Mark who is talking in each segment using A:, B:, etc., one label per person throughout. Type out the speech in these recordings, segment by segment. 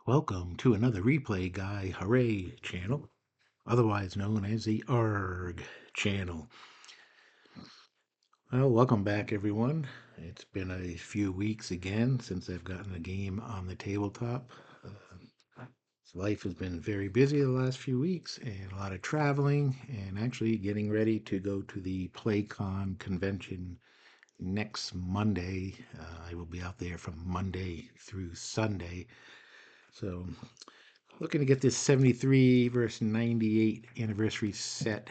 A: Welcome to another Replay Guy Hooray channel, otherwise known as the ARG channel. Well, welcome back, everyone. It's been a few weeks again since I've gotten a game on the tabletop. Life has been very busy the last few weeks and a lot of traveling and actually getting ready to go to the PlayCon convention next Monday. I will be out there from Monday through Sunday. So looking to get this 73 versus 98 anniversary set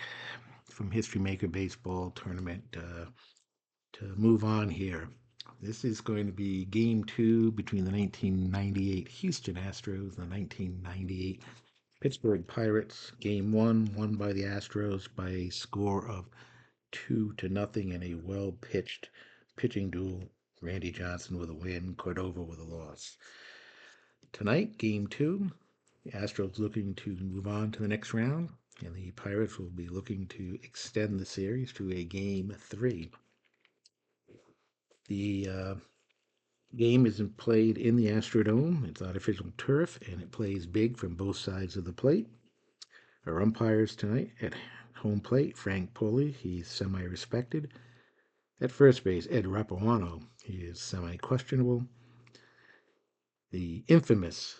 A: from History Maker Baseball Tournament to move on here. This is going to be game two between the 1998 Houston Astros and the 1998 Pittsburgh Pirates. Game one, won by the Astros by a score of 2-0 in a well pitched pitching duel. Randy Johnson with a win, Cordova with a loss. Tonight, game two, the Astros looking to move on to the next round, and the Pirates will be looking to extend the series to a game three. The game isn't played in the Astrodome. It's artificial turf, and it plays big from both sides of the plate. Our umpires tonight at home plate, Frank Poli, he's semi-respected. At first base, Ed Rapuano, he is semi-questionable. The infamous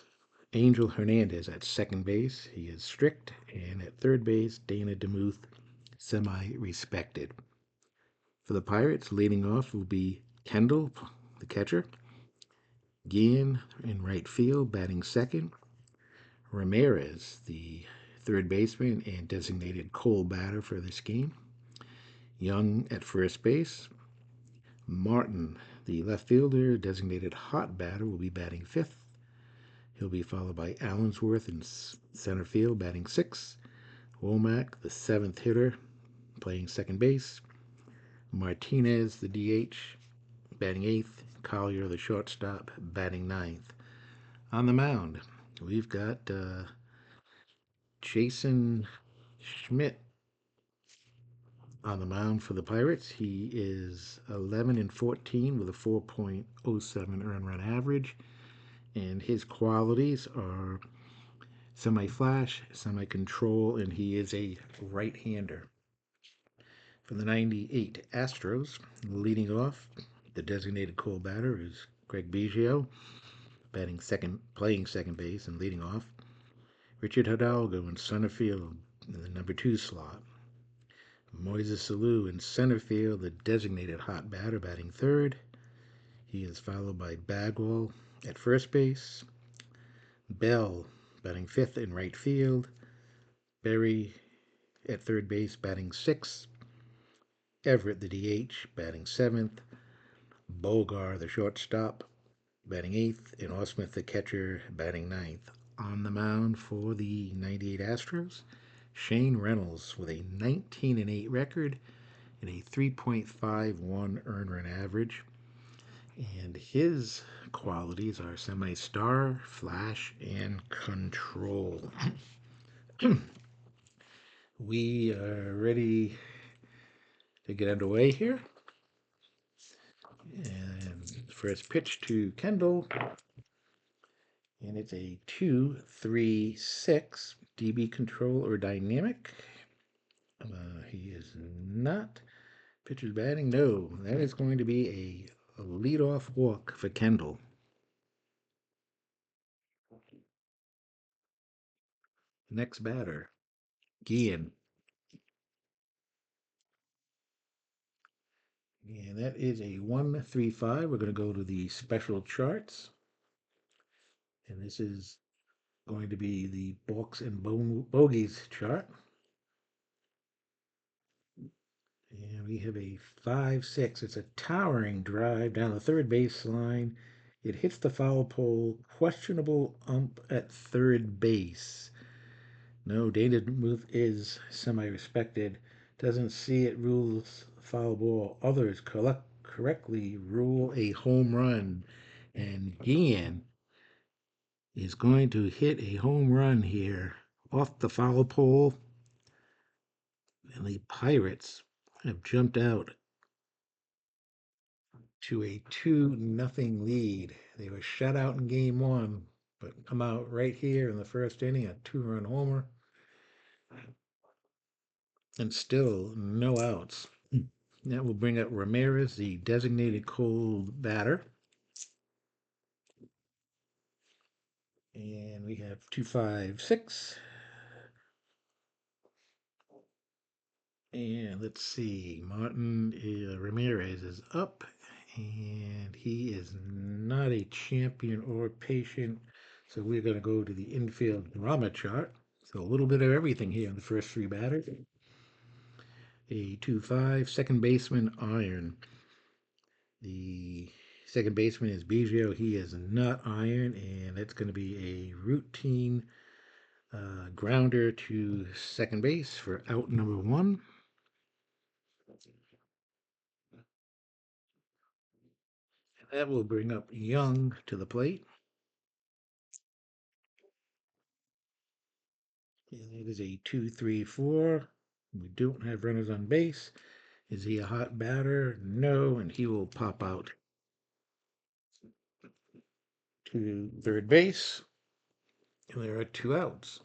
A: Angel Hernandez at second base, he is strict. And at third base, Dana DeMuth, semi-respected. For the Pirates, leading off will be Kendall, the catcher. Guillen in right field, batting second. Ramirez, the third baseman and designated cold batter for this game. Young at first base. Martin, the left fielder, designated hot batter, will be batting fifth. He'll be followed by Allensworth in center field, batting sixth. Womack, the seventh hitter, playing second base. Martinez, the DH, batting eighth. Collier, the shortstop, batting ninth. On the mound, we've got Jason Schmidt on the mound for the Pirates. He is 11-14 with a 4.07 earned run average, and his qualities are semi-flash, semi-control, and he is a right-hander. For the 98 Astros, leading off, the designated cold batter is Greg Biggio, playing second base and leading off. Richard Hidalgo in center field in the number 2 slot. Moises Alou in center field, the designated hot batter, batting third. He is followed by Bagwell at first base. Bell batting fifth in right field. Berry at third base, batting sixth. Everett, the DH, batting seventh. Bogar, the shortstop, batting eighth. And Osmith, the catcher, batting ninth. On the mound for the 98 Astros, Shane Reynolds with a 19-8 record and a 3.51 earned run average. And his qualities are semi-star, flash, and control. We are ready to get underway here. And first pitch to Kendall. And it's a 2-3-6 DB control or dynamic. He is not. Pitcher's batting. No, that is going to be a leadoff walk for Kendall. Next batter, Guillen. And that is a 1-3-5. We're going to go to the special charts. And this is going to be the balks and bogeys chart. And we have a 5-6. It's a towering drive down the third baseline. It hits the foul pole. Questionable ump at third base. No, Dana Muth is semi-respected. Doesn't see it, rules foul ball. Others correctly rule a home run. And Guillen is going to hit a home run here off the foul pole. And the Pirates have jumped out to a 2-0 lead. They were shut out in game one. but come out right here in the first inning, a two-run homer, and still no outs. That will bring up Ramirez, the designated cold batter. And we have 256. And let's see, Martin Ramirez is up, and he is not a champion or patient. So we're going to go to the infield drama chart. So a little bit of everything here in the first three batters. A 2-5, second baseman, iron. The second baseman is Biggio. He is not iron, and that's going to be a routine grounder to second base for out number one. That will bring up Young to the plate. And it is a 2-3-4. We don't have runners on base. Is he a hot batter? No, and he will pop out to third base. And there are two outs.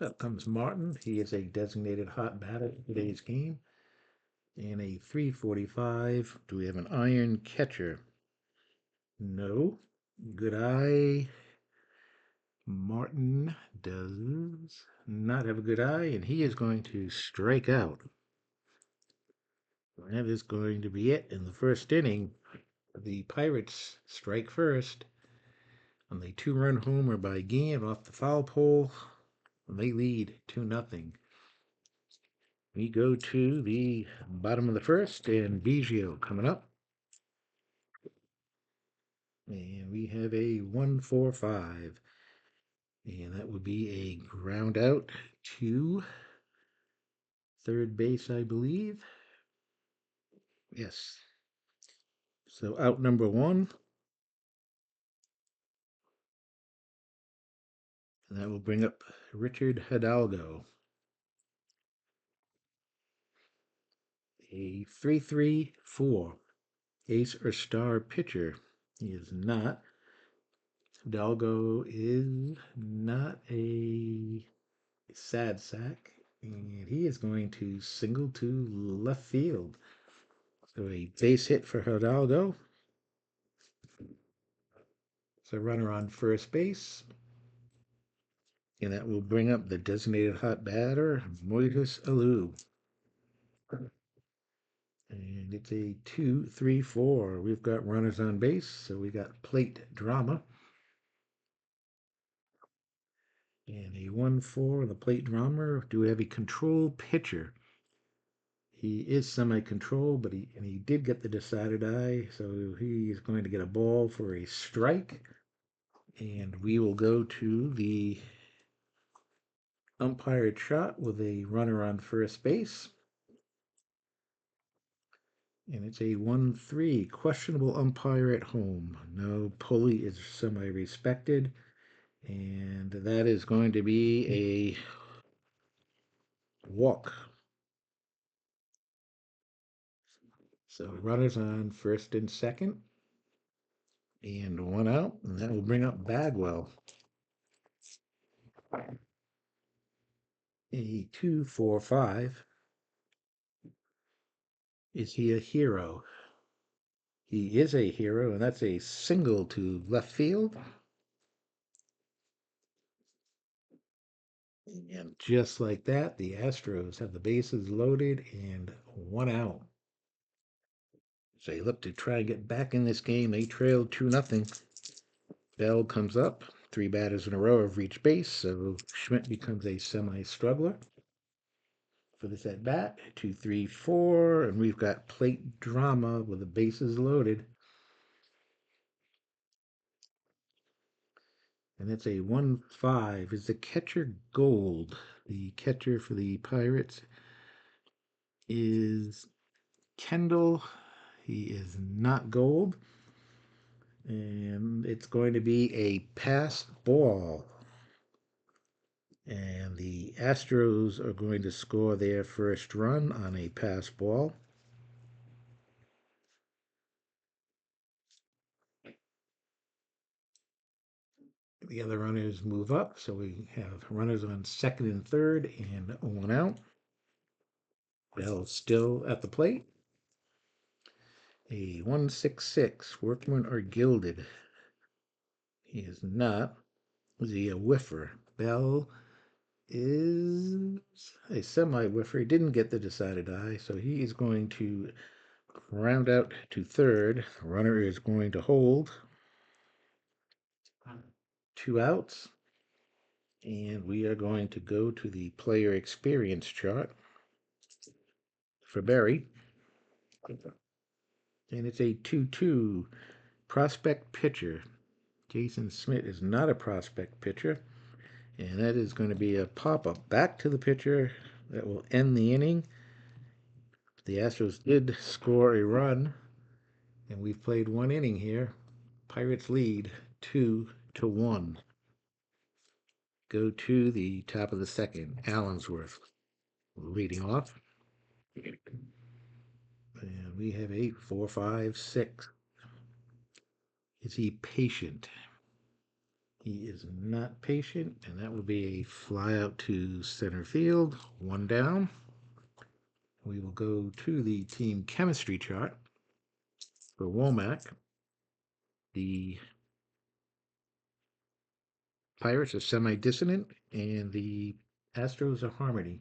A: Up comes Martin. He is a designated hot batter in today's game. And a 345. Do we have an iron catcher? No. Good eye. Martin does not have a good eye, and he is going to strike out. That is going to be it in the first inning. The Pirates strike first on the two-run homer by Guillen off the foul pole. They lead 2-0. We go to the bottom of the first, and Biggio coming up. And we have a 1-4-5. And that would be a ground out to third base, I believe. Yes. So out number one. And that will bring up Richard Hidalgo. A 3-3-4. Ace or star pitcher. He is not. Hidalgo is not a sad sack. And he is going to single to left field. So a base hit for Hidalgo. So runner on first base. And that will bring up the designated hot batter, Moises Alou. And it's a 2-3-4. We've got runners on base, so we got plate drama. And a 1-4 on the plate drama. Do we have a control pitcher? He is semi-control, but he did get the decided eye, so he is going to get a ball for a strike. And we will go to the umpired shot with a runner on first base. And it's a 1-3. Questionable umpire at home. No, Pulley is semi-respected. And that is going to be a walk. So runners on first and second. And one out. And that will bring up Bagwell. A 2-4-5. Is he a hero? He is a hero, and that's a single to left field. And just like that, the Astros have the bases loaded and one out. So they look to try and get back in this game. They trailed 2-0. Bell comes up. Three batters in a row have reached base, so Schmidt becomes a semi-struggler for this at bat. 2-3-4, and we've got plate drama with the bases loaded. And it's a 1-5. Is the catcher Gold? The catcher for the Pirates is Kendall. He is not Gold. And it's going to be a pass ball. And the Astros are going to score their first run on a pass ball. The other runners move up, so we have runners on second and third and one out. Bell still at the plate. A 166. Workmen are gilded. He is not. Is he a whiffer? Bell is a semi-whiffer. He didn't get the decided eye, so he is going to ground out to third. The runner is going to hold. 2 outs. And we are going to go to the player experience chart for Barry. And it's a 2-2 prospect pitcher. Jason Smith is not a prospect pitcher. And that is going to be a pop-up back to the pitcher that will end the inning. The Astros did score a run, and we've played one inning here. Pirates lead 2-1. Go to the top of the second. Allensworth leading off. And we have 8, 4, 5, 6. Is he patient? He is not patient, and that will be a fly out to center field. 1 down. We will go to the team chemistry chart for Womack. The Pirates are semi-dissonant, and the Astros are harmony.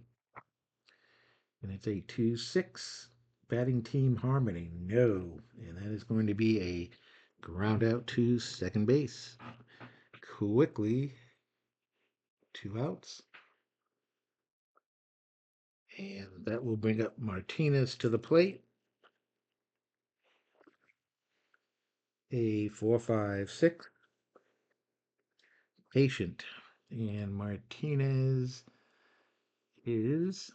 A: And it's a 2-6 batting team harmony. No. And that is going to be a ground out to second base. Quickly, 2 outs. And that will bring up Martinez to the plate. A 4-5-6. Patient. And Martinez is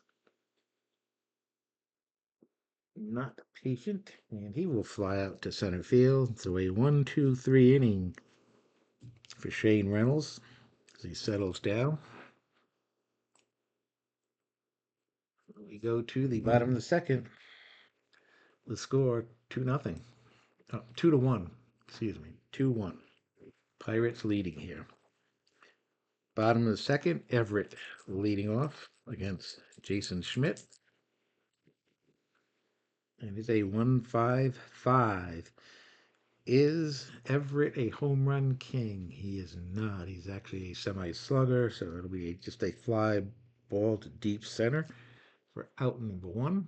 A: not patient, and he will fly out to center field. So a 1-2-3 inning for Shane Reynolds as he settles down. We go to the bottom of the second. The score 2-0. 2-1. Excuse me. 2-1. Pirates leading here. Bottom of the second, Everett leading off against Jason Schmidt. And it's a 1-5-5. Is Everett a home run king? He is not. He's actually a semi-slugger, so it'll be just a fly ball to deep center for out number 1.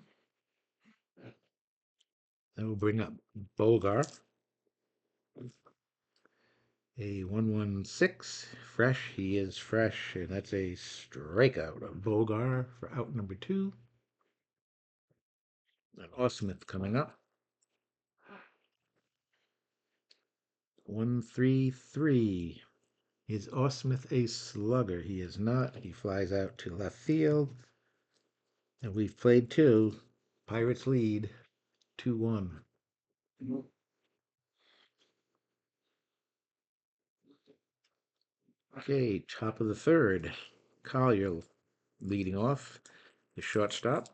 A: That will bring up Bogar. A 1-1-6. Fresh. He is fresh, and that's a strikeout of Bogar for out number 2. And Osmith coming up. 1-3-3. Is Osmith a slugger? He is not. He flies out to left field. And we've played 2. Pirates lead 2-1. Okay, top of the third. Collier leading off. The shortstop.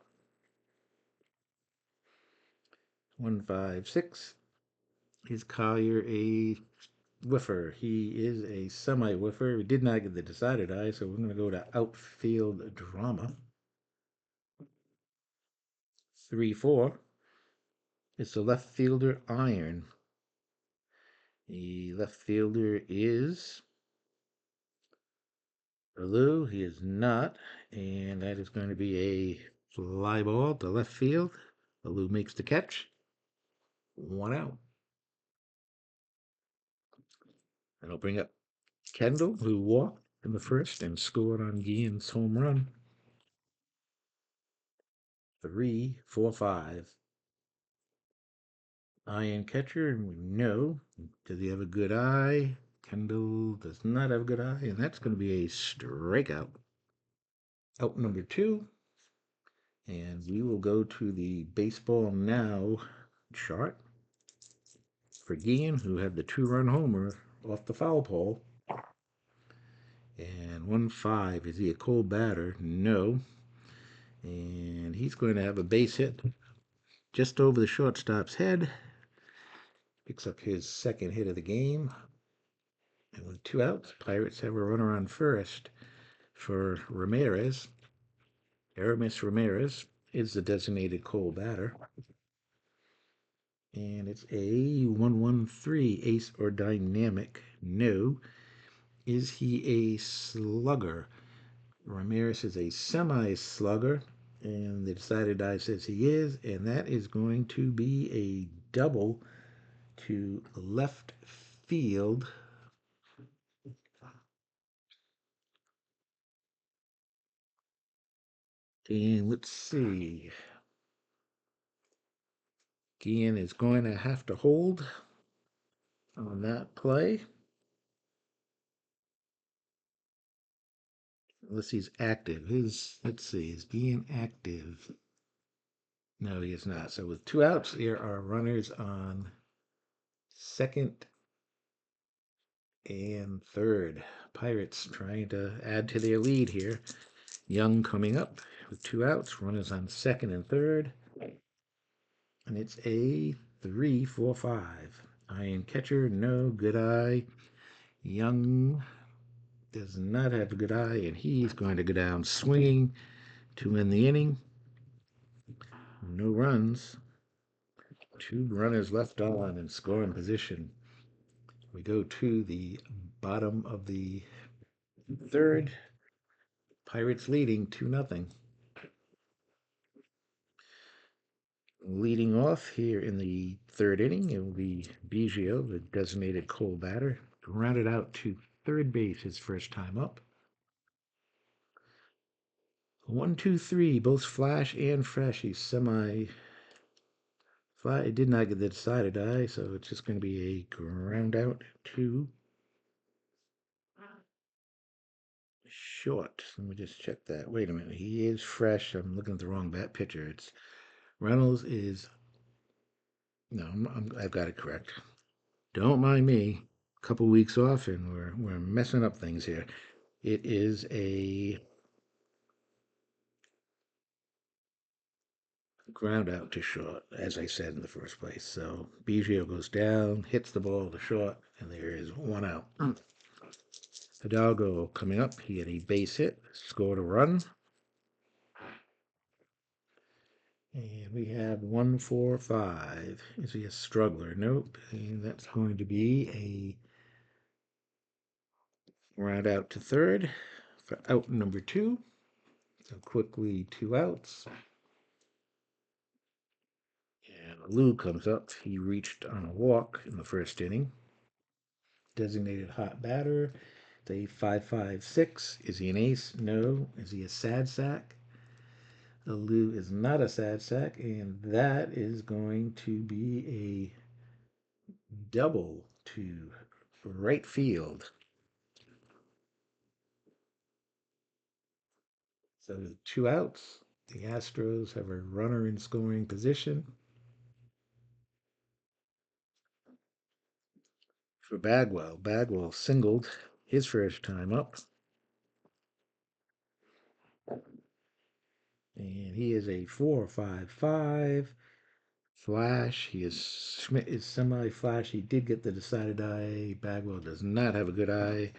A: 1-5-6. Is Collier a whiffer? He is a semi-whiffer. We did not get the decided eye, so we're going to go to outfield drama. 3-4. It's the left fielder iron. The left fielder is Lou. He is not, and that is going to be a fly ball to left field. Lou makes the catch. 1 out. That'll bring up Kendall, who walked in the first and scored on Guillen's home run. 3-4-5. Iron catcher, and we know. Does he have a good eye? Kendall does not have a good eye, and that's going to be a strikeout. Out number 2. And we will go to the Baseball Now chart for Guillen, who had the 2-run homer off the foul pole. And 1-5. Is he a cold batter? No. And he's going to have a base hit just over the shortstop's head. Picks up his second hit of the game. And with 2 outs, Pirates have a runner on first for Ramirez. Aramis Ramirez is the designated Cole batter. And it's a 113 ace or dynamic. No. Is he a slugger? Ramirez is a semi slugger, and the decided die says he is, and that is going to be a double to left field. And let's see. Guillen is going to have to hold on that play. Unless he's active. Let's see, is Guillen active? No, he is not. So with 2 outs, there are runners on second and third. Pirates trying to add to their lead here. Young coming up with 2 outs, runners on second and third. And it's a 3-4-5. Iron catcher, no. Good eye. Young does not have a good eye, and he's going to go down swinging to end the inning. No runs. 2 runners left on in scoring position. We go to the bottom of the third. Pirates leading 2-0. Leading off here in the third inning, it will be Biggio, the designated Cole batter, grounded out to third base his first time up. 1, 2, 3, both flash and fresh. He's semi fly. It did not get the decided die, so it's just going to be a ground out to short. Let me just check that. Wait a minute. He is fresh. I'm looking at the wrong bat pitcher. It's Reynolds is no. I've got it correct. Don't mind me. A couple weeks off, and we're messing up things here. It is a ground out to short, as I said in the first place. So Biggio goes down, hits the ball to short, and there is 1 out. Hidalgo coming up. He had a base hit, scored a run. And we have 1-4-5. Is he a struggler? Nope. And that's going to be a round out to third for out number 2. So quickly 2 outs. And Lou comes up. He reached on a walk in the first inning. Designated hot batter. It's a 5-5-6. Is he an ace? No. Is he a sad sack? Lou is not a sad sack, and that is going to be a double to right field. So 2 outs. The Astros have a runner in scoring position. For Bagwell. Bagwell singled his first time up. And he is a 4-5-5. Flash. Schmidt is semi-flash. He did get the decided eye. Bagwell does not have a good eye.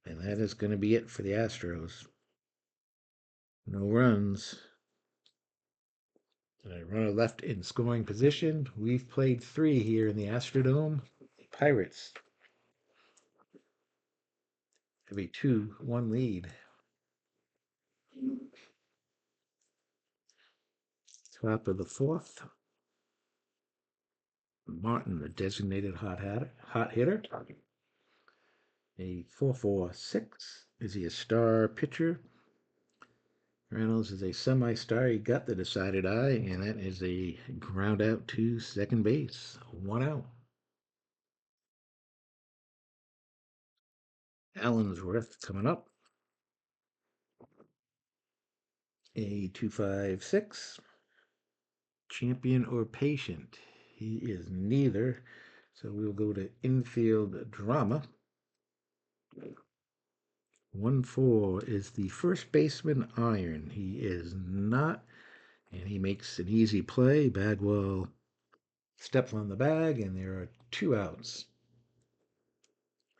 A: And that is going to be it for the Astros. No runs. And a runner left in scoring position. We've played 3 here in the Astrodome. The Pirates have a 2-1 lead. Top of the fourth. Martin, the designated hot hitter. A 4-4-6. Is he a star pitcher? Reynolds is a semi-star. He got the decided eye, and that is a ground out to second base. 1 out. Allensworth coming up. A 2-5-6. Champion or patient? He is neither. So we'll go to infield drama. 1-4 is the first baseman Iron. He is not, and he makes an easy play. Bagwell steps on the bag, and there are 2 outs.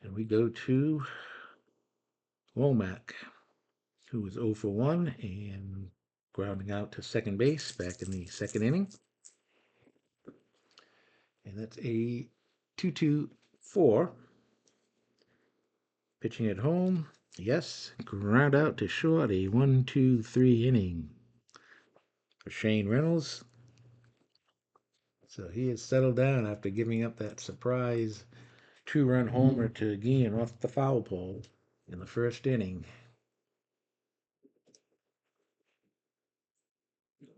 A: And we go to Womack, who was 0 for 1 and grounding out to second base back in the second inning. And that's a 2-2-4. Pitching at home, yes, ground out to short, a 1-2-3 inning for Shane Reynolds. So he has settled down after giving up that surprise two-run homer to Guillen off the foul pole in the first inning.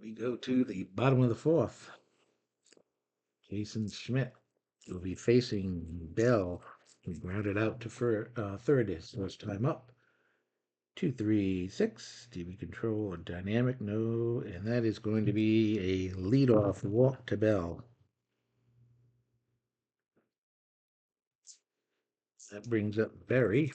A: We go to the bottom of the fourth. Jason Schmidt will be facing Bell. He grounded out to third his first time up. 2-3-6. TV control or dynamic? No. And that is going to be a leadoff walk to Bell. That brings up Berry.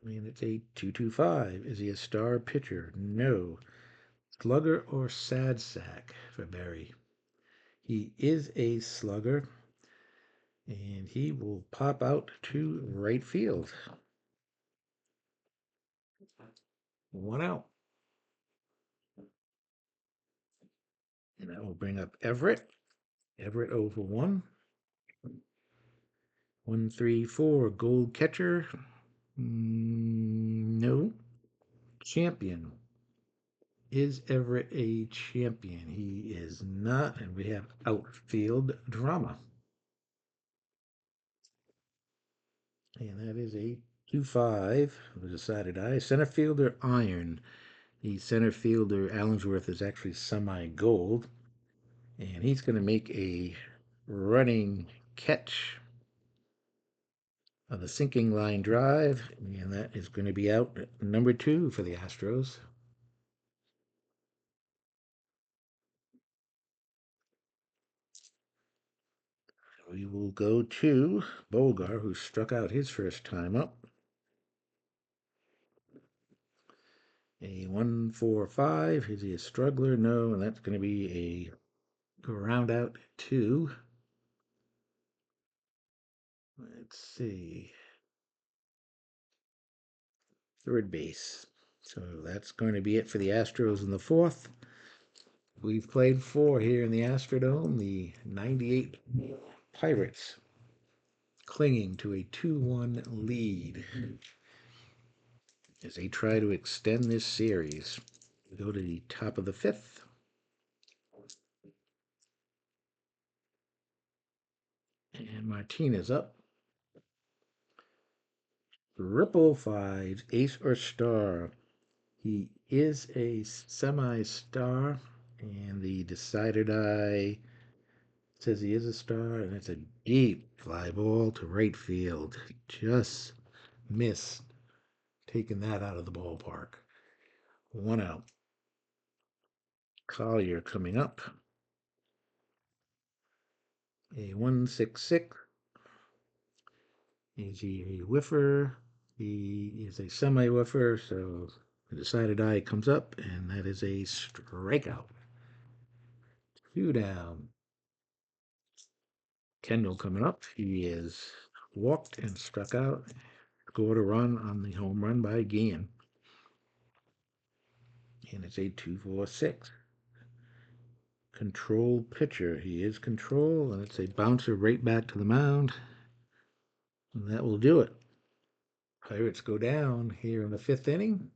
A: And it's a 2-2-5. Is he a star pitcher? No. Slugger or sad sack for Berry? He is a slugger, and he will pop out to right field. One out. And that will bring up Everett. Everett 0 for 1. 1-3-4. Gold catcher. No. Champion. Is Everett a champion? He is not, and we have outfield drama. And that is a 2-5. The decided eye. Center fielder Iron. The center fielder Allensworth is actually semi-gold. And he's going to make a running catch on the sinking line drive. And that is going to be out number 2 for the Astros. We will go to Bolgar, who struck out his first time up. A 1-4-5. Is he a struggler? No, and that's going to be a round out 2. Let's see. Third base. So that's going to be it for the Astros in the fourth. We've played 4 here in the Astrodome. The 98 Pirates clinging to a 2-1 lead as they try to extend this series. We go to the top of the 5th. And Martinez up. Ripple 5, ace or star. He is a semi-star, and the decided eye says he is a star, and it's a deep fly ball to right field. Just missed taking that out of the ballpark. 1 out. Collier coming up. A 1-6-6. Is he a whiffer? He is a semi-whiffer, so the decided eye comes up, and that is a strikeout. 2 down. Kendall coming up. He is walked and struck out. Scored a run on the home run by Guillen. And it's a 2-4-6. Control pitcher. He is control, and it's a bouncer right back to the mound. And that will do it. Pirates go down here in the 5th inning.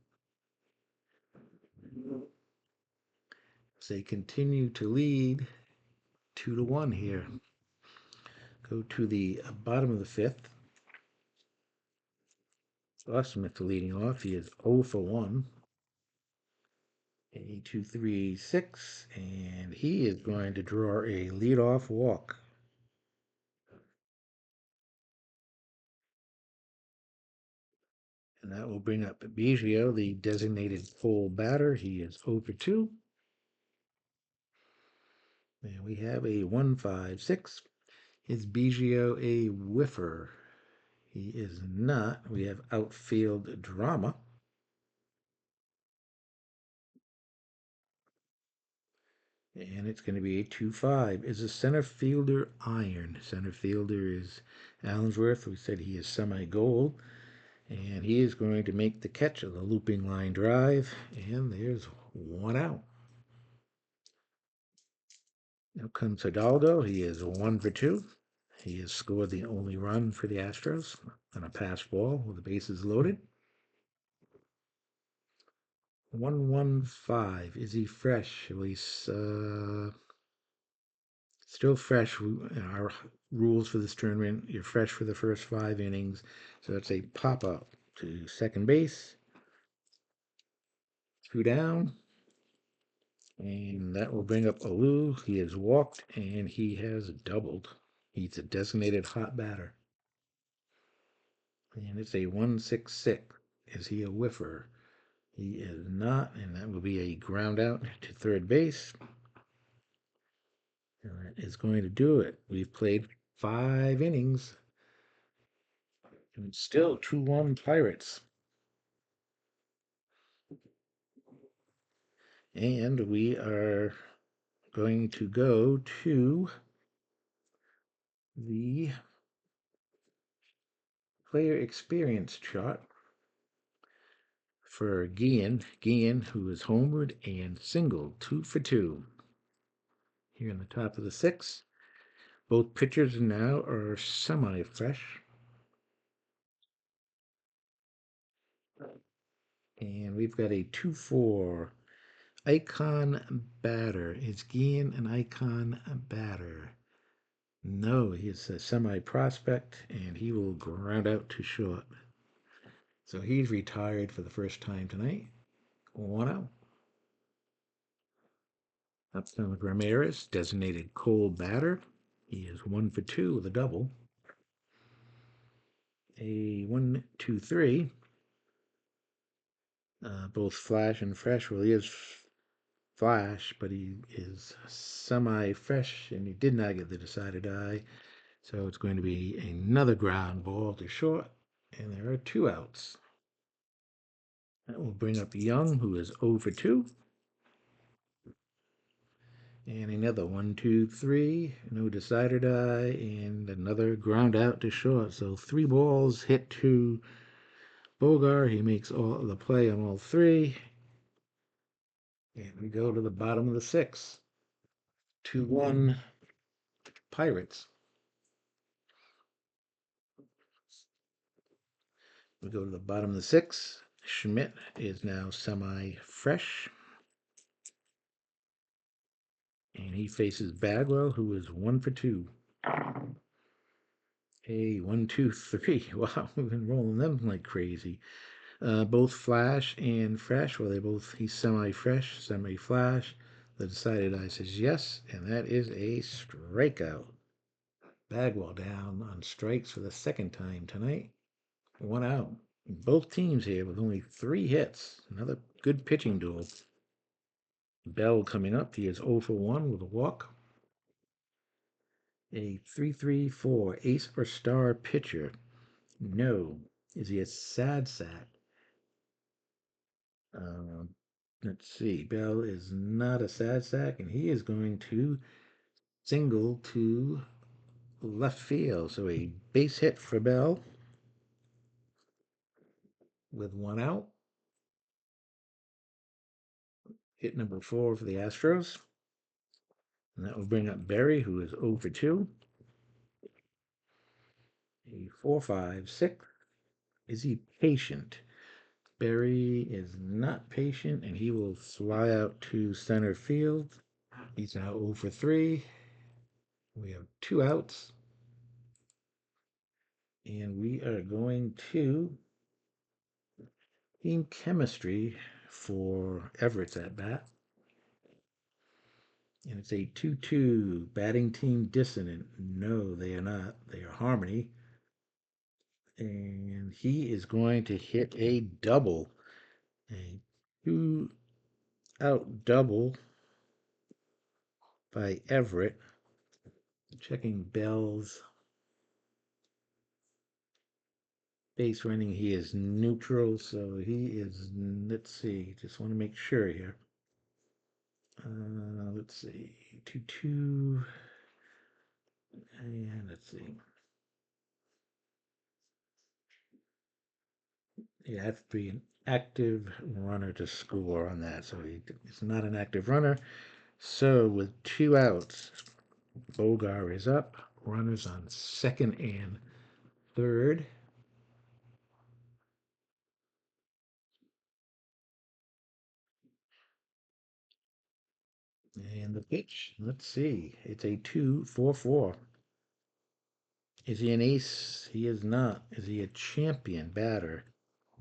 A: As they continue to lead 2-1 here. Go to the bottom of the 5th. Smith leading off. He is 0 for 1. A 2-3-6, and he is going to draw a leadoff walk. And that will bring up Biggio, the designated full batter. He is 0 for 2. And we have a 1-5-6. Is Biggio a whiffer? He is not. We have outfield drama. And it's going to be a 2-5. Is a center fielder iron? Center fielder is Allensworth. We said he is semi-gold. And he is going to make the catch of the looping line drive. And there's one out. Now comes Hidalgo. He is 1 for 2. He has scored the only run for the Astros on a pass ball with the bases loaded. 1-1-5. Is he fresh? Well, he's still fresh. Our rules for this tournament, you're fresh for the first 5 innings. So it's a pop up to second base, 2 down, and that will bring up Alou. He has walked and he has doubled. He's a designated hot batter. And it's a 1-6-6. Is he a whiffer? He is not, and that will be a ground out to third base. And that is going to do it. We've played 5 innings, and it's still 2-1 Pirates. And we are going to go to the player experience chart for Guillen. Guillen, who is homered and single, 2 for 2. Here in the top of the 6th. Both pitchers now are semi-fresh. And we've got a 2-4 icon batter. Is Guillen an icon batter? No, he's a semi-prospect, and he will ground out to short. So he's retired for the first time tonight. 1 out. Up comes Ramirez, designated cold batter. He is 1 for 2 with a double. A 1-2-3. Both flash and fresh. Well, he is flash, but he is semi-fresh, and he did not get the decided eye. So it's going to be another ground ball to short, and there are 2 outs. That will bring up Young, who is 0 for 2. And another 1-2-3, no decided eye, and another ground out to short. So 3 balls hit to Bogar. He makes all the play on all 3. And we go to the bottom of the 6th. 2-1 Pirates. We go to the bottom of the 6th. Schmidt is now semi-fresh. And he faces Bagwell, who is 1 for 2. Hey, 1-2-3. Wow, we've been rolling them like crazy. Both flash and fresh. Well, he's semi-fresh, semi-flash. The decided eye says yes, and that is a strikeout. Bagwell down on strikes for the second time tonight. 1 out. Both teams here with only 3 hits. Another good pitching duel. Bell coming up. He is 0 for 1 with a walk. A 3-3-4 ace or star pitcher. No. Is he a sad sack? Let's see. Bell is not a sad sack, and he is going to single to left field. So a base hit for Bell with 1 out. Hit number 4 for the Astros. And that will bring up Berry, who is 0 for 2. A 4-5-6. Is he patient? Berry is not patient, and he will fly out to center field. He's now 0 for 3. We have 2 outs. And we are going to team chemistry for Everett's at bat. And it's a 2-2 batting team dissonant. No, they are not. They are harmony. And he is going to hit a double. A 2-out double by Everett. Checking Bell's base running. He is neutral, so he is, let's see, just want to make sure here. Let's see, 2-2, and let's see. You have to be an active runner to score on that, so it's not an active runner. So with 2 outs, Bogar is up. Runners on second and third. And the pitch, let's see. It's a 2-4-4. Is he an ace? He is not. Is he a champion batter?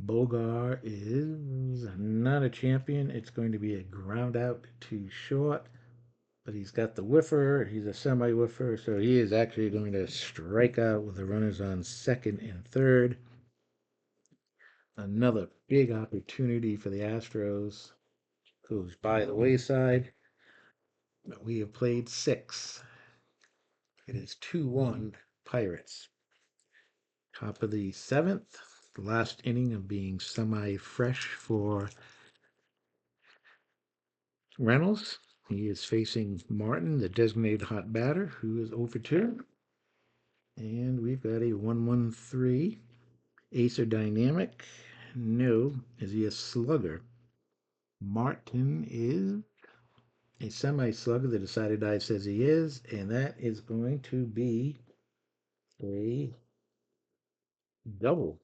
A: Bogar is not a champion. It's going to be a ground out to short, but he's got the whiffer. He's a semi whiffer, so he is actually going to strike out with the runners on second and third. Another big opportunity for the Astros goes by the wayside. But we have played 6. It is 2-1 Pirates. Top of the 7th, the last inning of being semi fresh for Reynolds. He is facing Martin, the designated hot batter, who is over 2. And we've got a 1-1-3. Acer dynamic. No. Is he a slugger? Martin is a semi slugger. The decided die says he is, and that is going to be a double.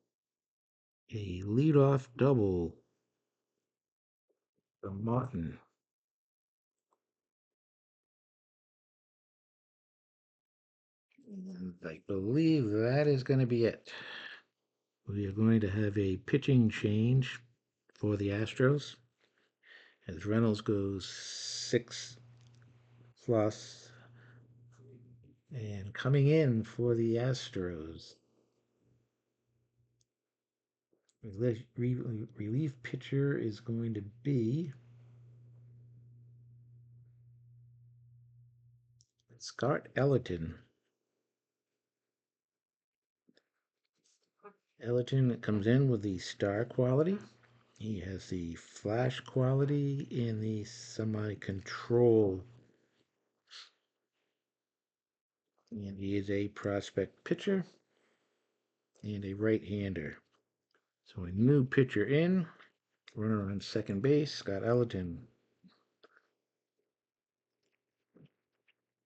A: A leadoff double from Martin. And I believe that is going to be it. We are going to have a pitching change for the Astros as Reynolds goes 6 plus. And coming in for the Astros, relief pitcher is going to be Scott Ellerton. Ellerton comes in with the star quality. He has the flash quality and the semi-control. And he is a prospect pitcher and a right-hander. So a new pitcher in, runner on second base, Scott Ellerton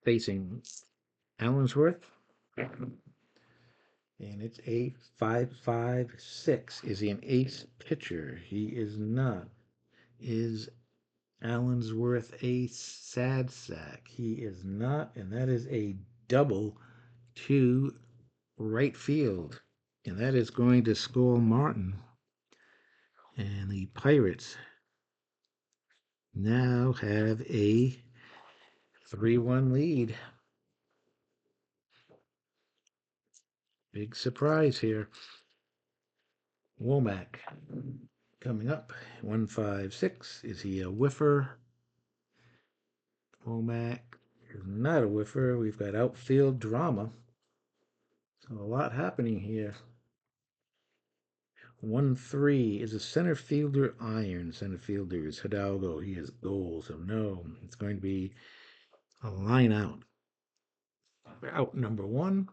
A: facing Allensworth. And it's a 5-5-6. Is he an ace pitcher? He is not. Is Allensworth a sad sack? He is not, and that is a double to right field. And that is going to score Martin. And the Pirates now have a 3-1 lead. Big surprise here. Womack coming up. 1-5-6. Is he a whiffer? Womack is not a whiffer. We've got outfield drama. So a lot happening here. 1-3 is a center fielder iron. Center fielder is Hidalgo. He has goal, so no. It's going to be a line out. Out number 1.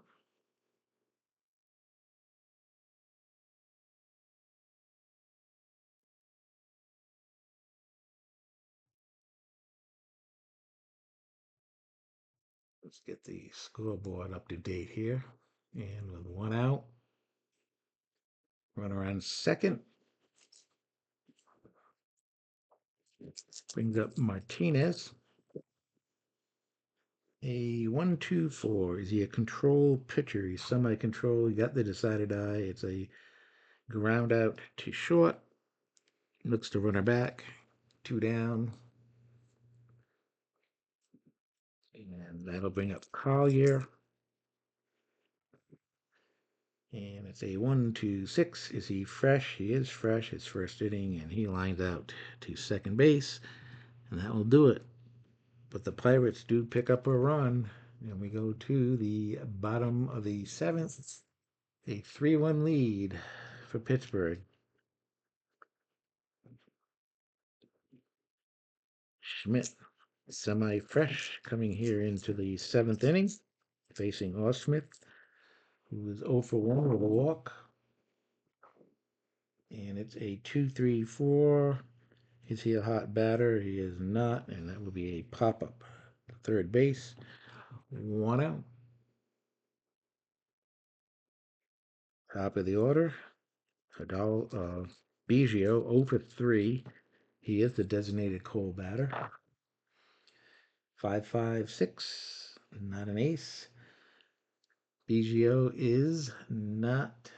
A: Let's get the scoreboard up to date here. And with 1 out, runner on second. Brings up Martinez. A 1-2-4. Is he a control pitcher? He's semi-control. He got the decided eye. It's a ground out to short. Looks to runner back. 2 down. And that'll bring up Collier. And it's a 1-2-6. Is he fresh? He is fresh. His first inning, and he lines out to second base. And that will do it. But the Pirates do pick up a run. And we go to the bottom of the 7th. A 3-1 lead for Pittsburgh. Schmidt Semi-fresh coming here into the seventh inning, facing Smith, who is 0 for 1 with a walk. And it's a 2-3-4. Is he a hot batter? He is not, and that will be a pop-up. Third base, 1 out. Top of the order, Biggio 0 for 3. He is the designated Cole batter. 5-5-6, not an ace. Biggio is not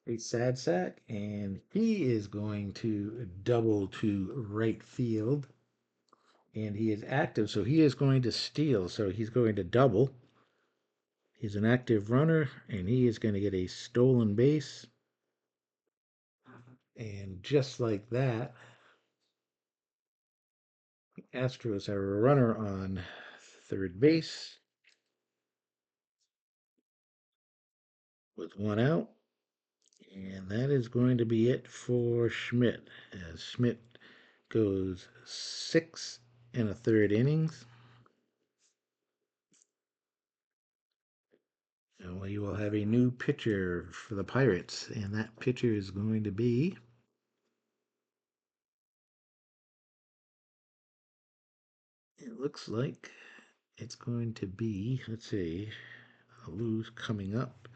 A: a sad sack, and he is going to double to right field. And he is active, so he is going to steal. So he's going to double. He's an active runner, and he is going to get a stolen base. And just like that, Astros have a runner on third base with 1 out. And that is going to be it for Schmidt, as Schmidt goes 6 1/3 innings. And we will have a new pitcher for the Pirates, and that pitcher is going to be, it looks like it's going to be, let's see, Lou's coming up.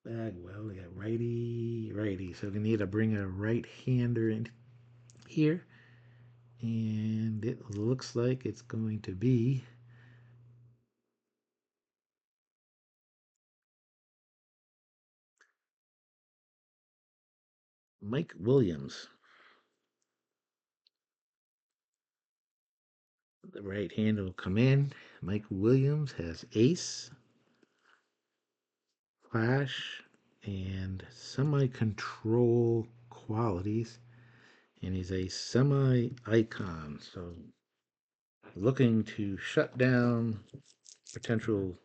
A: Bagwell, we got righty. So we need to bring a right-hander in here. And it looks like it's going to be Mike Williams. The right hander will come in. Mike Williams has ace, flash, and semi-control qualities. And he's a semi-icon. So looking to shut down potential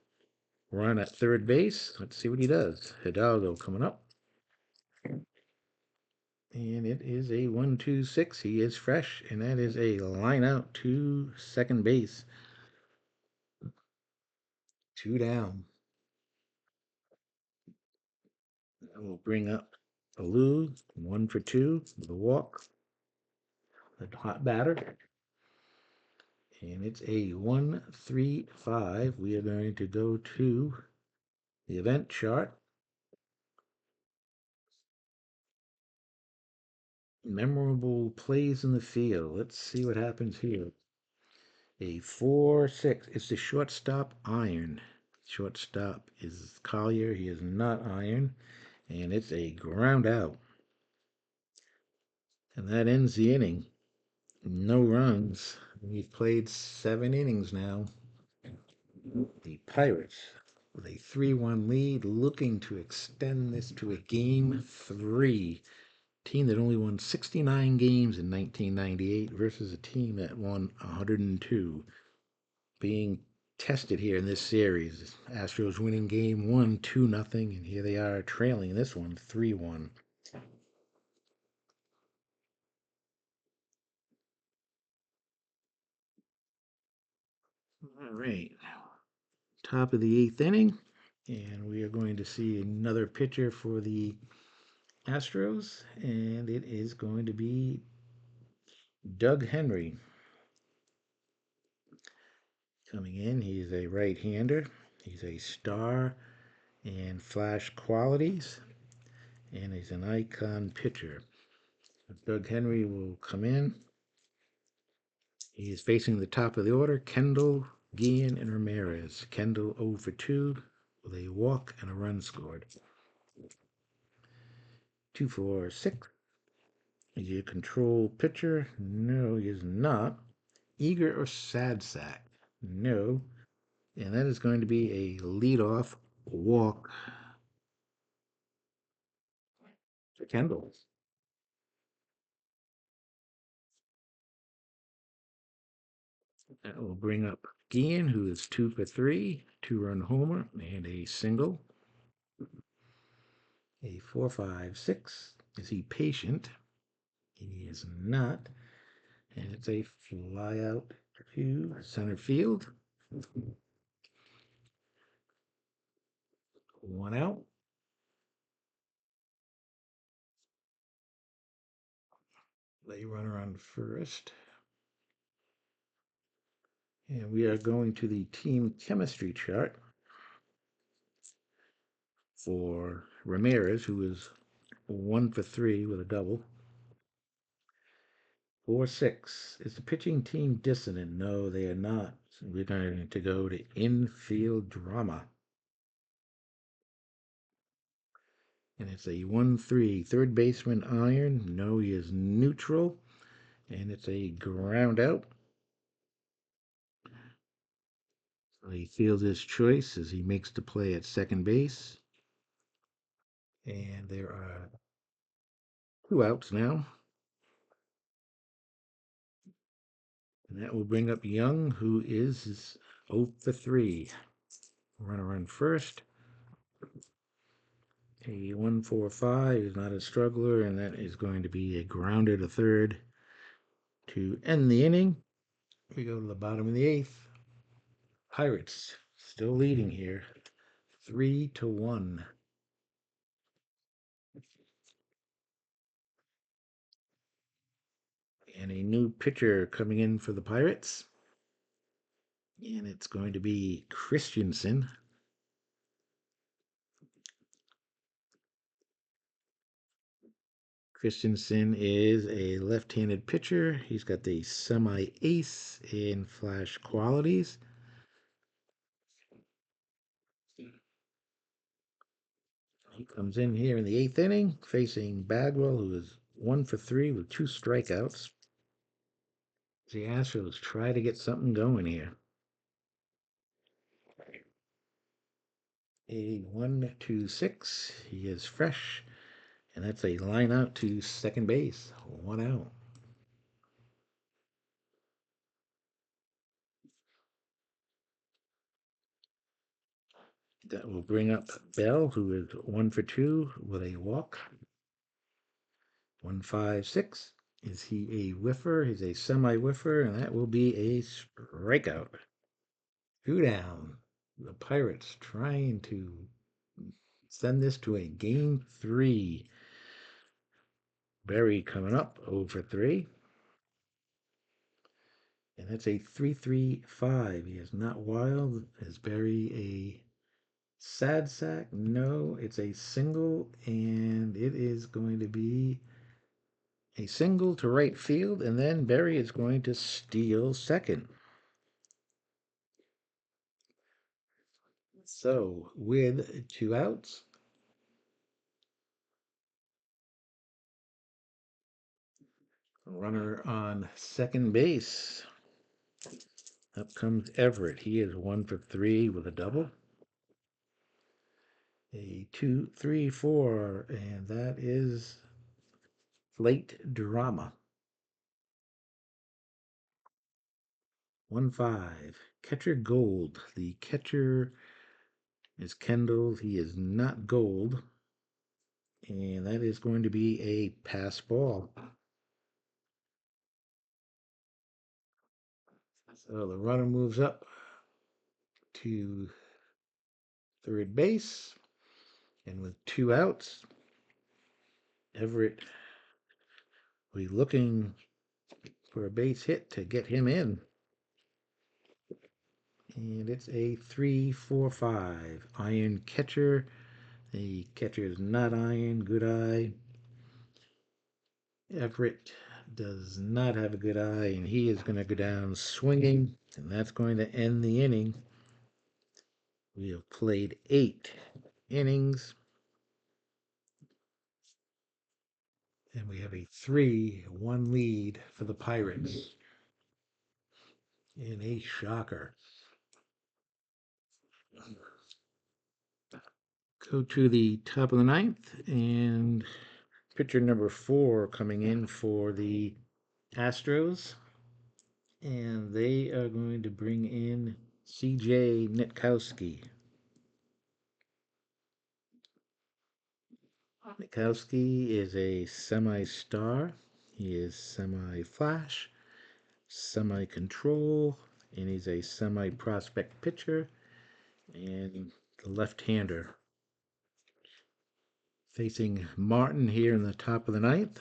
A: run at third base. Let's see what he does. Hidalgo coming up. And it is a 1-2-6. He is fresh, and that is a line out to second base. 2 down. I will bring up Alou, 1 for 2 with a walk. A hot batter. And it's a 1-3-5. We are going to go to the event chart. Memorable plays in the field. Let's see what happens here. A 4-6. It's the shortstop iron. Shortstop is Collier. He is not iron. And it's a ground out. And that ends the inning. No runs. We've played 7 innings now. The Pirates with a 3-1 lead, looking to extend this to a game 3. Team that only won 69 games in 1998 versus a team that won 102. Being tested here in this series. Astros winning game 1 2-0, and here they are trailing this one 3-1. All right, top of the 8th inning, and we are going to see another pitcher for the Astros, and it is going to be Doug Henry coming in. He's a right-hander. He's a star and flash qualities, and he's an icon pitcher. Doug Henry will come in. He is facing the top of the order, Kendall, Guillen, and Ramirez. Kendall 0 for 2 with a walk and a run scored. 2-4-6. Is he a control pitcher? No, he is not. Eager or sad sack? No. And that is going to be a leadoff walk for Kendall. That will bring up Guillen, who is 2 for 3, 2-run homer, and a single. A 4-5-6. Is he patient? He is not. And it's a fly out to center field. One out. Lay runner on first. And we are going to the team chemistry chart for Ramirez, who is 1 for 3 with a double. 4-6. Is the pitching team dissonant? No, they are not. So we're going to go to infield drama. And it's a 1-3. Third baseman iron. No, he is neutral. And it's a ground out. So he fields his choice as he makes the play at second base. And there are 2 outs now. And that will bring up Young, who is 0 for 3. Runner on first. A 1-4-5 is not a struggler, and that is going to be a grounder to third to end the inning. We go to the bottom of the 8th. Pirates still leading here, 3-1. And a new pitcher coming in for the Pirates. And it's going to be Christensen. Christensen is a left-handed pitcher. He's got the semi-ace in flash qualities. He comes in here in the 8th inning, facing Bagwell, who is 1 for 3 with 2 strikeouts. The Astros try to get something going here. A 1-2-6. He is fresh, and that's a line out to second base. 1 out. That will bring up Bell, who is 1 for 2 with a walk. 1-5-6. Is he a whiffer? He's a semi-whiffer, and that will be a strikeout. 2 down. The Pirates trying to send this to a game 3. Berry coming up 0 for 3. And that's a 3-3-5. He is not wild. Is Berry a sad sack? No, it's a single, and it is going to be a single to right field, and then Berry is going to steal second. So, with 2 outs, runner on second base. Up comes Everett. He is 1 for 3 with a double. A 2-3-4, and that is late drama. 1-5. Catcher Gold. The catcher is Kendall. He is not Gold. And that is going to be a pass ball. So the runner moves up to third base. And with 2 outs, Everett will be looking for a base hit to get him in. And it's a 3-4-5. Iron catcher. The catcher is not iron. Good eye. Everett does not have a good eye, and he is going to go down swinging, and that's going to end the inning. We have played 8 innings, and we have a 3-1 lead for the Pirates in a shocker. Go to the top of the 9th, and pitcher number 4 coming in for the Astros, and they are going to bring in C.J. Nitkowski. Nitkowski is a semi-star. He is semi-flash. semi-control, and he's a semi-prospect pitcher, and the left-hander. Facing Martin here in the top of the ninth.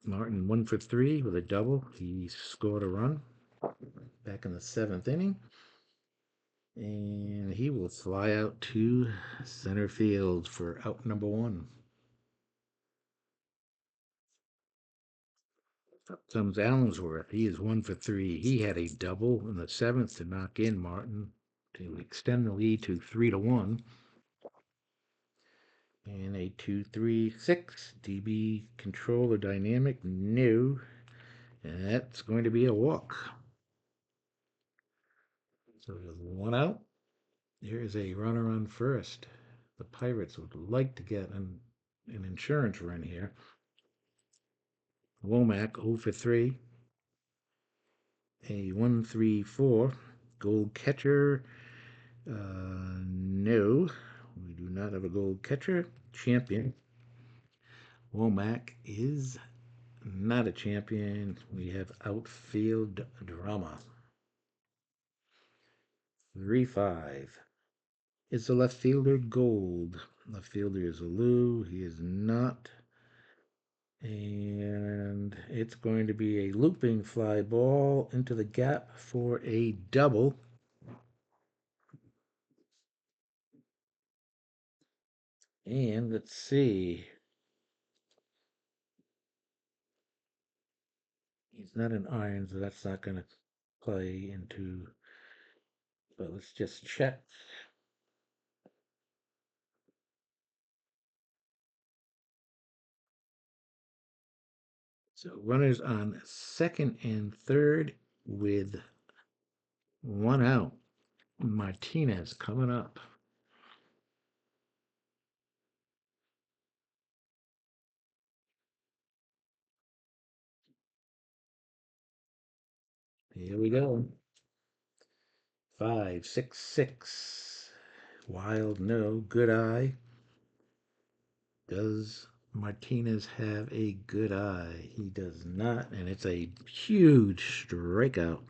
A: Martin 1 for 3 with a double. He scored a run back in the seventh inning. And he will fly out to center field for out number one. Up comes Allensworth. He is 1 for 3. He had a double in the seventh to knock in Martin to extend the lead to 3-1. And a 2-3-6 DB control or dynamic. No. And that's going to be a walk. So there's one out. There is a runner on first. The Pirates would like to get an insurance run here. Womack 0 for 3. A 1-3-4. Gold catcher. No, we do not have a gold catcher. Champion. Womack is not a champion. We have outfield drama. 3-5. Is the left fielder gold? Left fielder is Lou. He is not. And it's going to be a looping fly ball into the gap for a double. And let's see. He's not an iron, so that's not going to play into. But let's just check. So runners on second and third with one out. Martinez coming up. Here we go. 5-6-6. Wild, no. Good eye. Does Martinez have a good eye? He does not, and it's a huge strikeout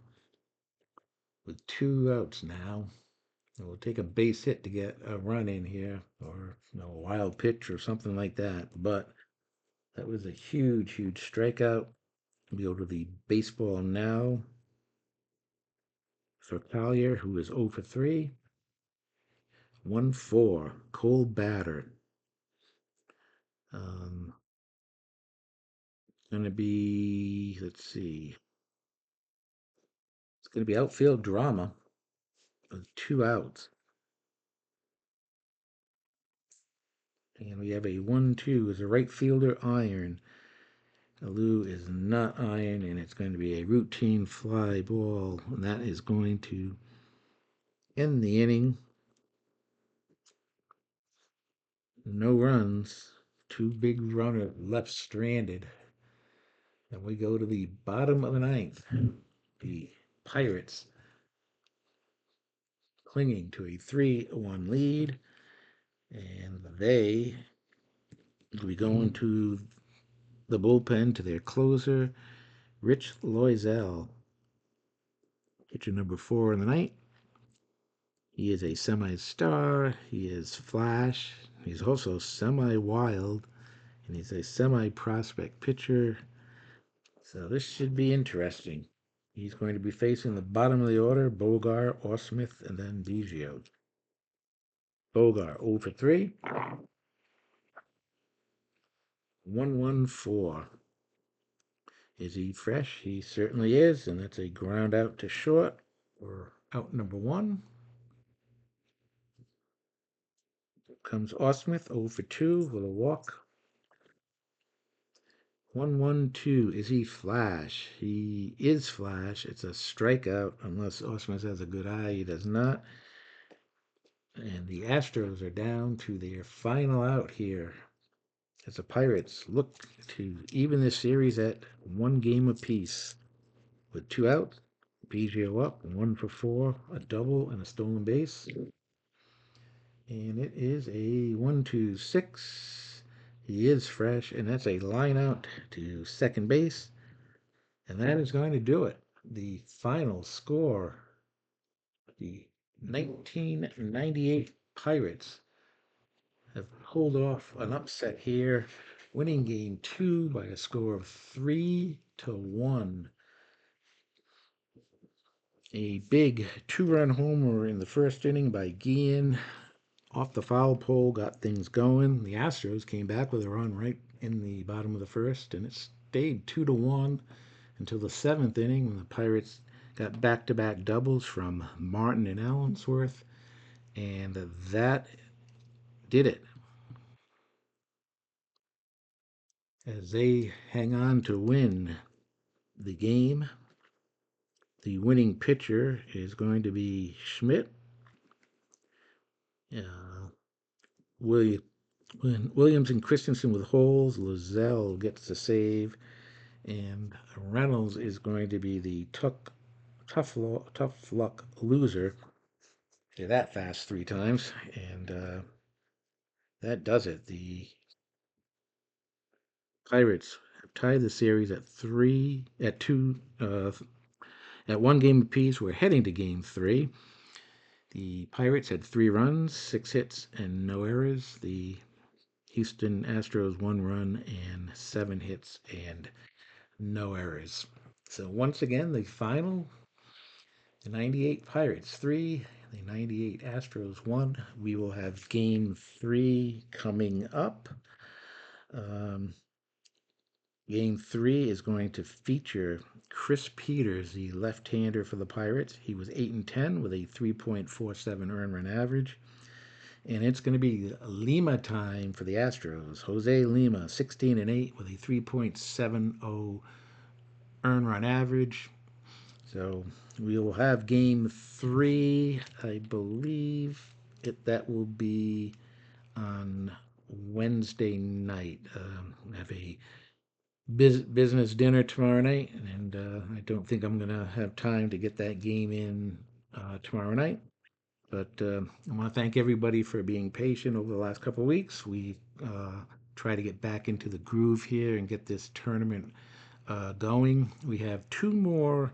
A: with two outs now. It will take a base hit to get a run in here, or a wild pitch or something like that. But that was a huge, huge strikeout. We go to the baseball now for Collier, who is 0 for 3. 1-4. Cole Batter. Going to be, let's see. It's going to be outfield drama with two outs. And we have a 1-2 as a right fielder iron. Lou is not iron, and it's going to be a routine fly ball, and that is going to end the inning. No runs. Two big runners left stranded. And we go to the bottom of the ninth. The Pirates clinging to a 3-1 lead, and they will be going to the bullpen to their closer, Rich Loisel, pitcher number 4 in the night. He is a semi-star. He is flash. He's also semi-wild, and he's a semi-prospect pitcher. So this should be interesting. He's going to be facing the bottom of the order: Bogar, Osmith, and then Biggio. Bogar 0 for 3. 1-1-4. Is he fresh? He certainly is, and that's a ground out to short for out number one. Comes Osmith 0 for 2 with a walk. 1-1-2. Is he flash? He is flash. It's a strikeout unless Osmith has a good eye. He does not. And the Astros are down to their final out here as the Pirates look to even this series at one game apiece. With two outs, Biggio up, 1 for 4, a double and a stolen base. And it is a 1-2-6. He is fresh, and that's a line out to second base. And that is going to do it. The final score, the 1998 Pirates have pulled off an upset here, winning game two by a score of 3-1. A big two-run homer in the first inning by Guillen off the foul pole got things going. The Astros came back with a run right in the bottom of the first, and it stayed 2-1 until the seventh inning when the Pirates got back-to-back doubles from Martin and Allensworth, and that did it. As they hang on to win the game, the winning pitcher is going to be Schmidt. Uh, Williams and Christensen with holes. Lozelle gets the save, and Reynolds is going to be the tough luck loser. Say that fast three times, and that does it. The Pirates have tied the series at at one game apiece. We're heading to game three. The Pirates had 3 runs, 6 hits, and no errors. The Houston Astros 1 run and 7 hits and no errors. So once again, the final, the 98 Pirates 3, the 98 Astros 1. We will have game three coming up. Um, Game three is going to feature Chris Peters, the left-hander for the Pirates. He was 8-10 with a 3.47 earned run average. And it's going to be Lima time for the Astros. Jose Lima, 16-8 with a 3.70 earned run average. So we will have game three, I believe that will be on Wednesday night. Have a business dinner tomorrow night, and I don't think I'm going to have time to get that game in tomorrow night. But I want to thank everybody for being patient over the last couple of weeks. We try to get back into the groove here and get this tournament going. We have two more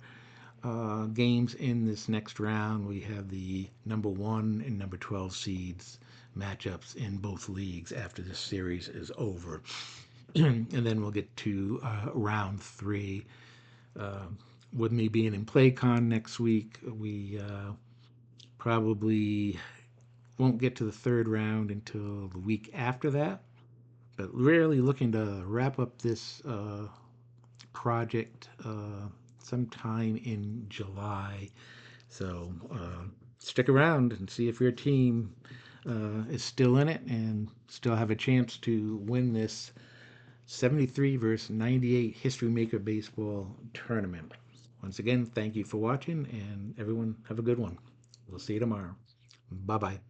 A: games in this next round. We have the number 1 and number 12 seeds matchups in both leagues after this series is over. And then we'll get to round 3. Uh, with me being in PlayCon next week, we probably won't get to the third round until the week after that. But really looking to wrap up this project sometime in July. So stick around and see if your team is still in it and still have a chance to win this 73 versus 98 History Maker Baseball tournament. Once again, thank you for watching, and everyone have a good one. We'll see you tomorrow. Bye bye.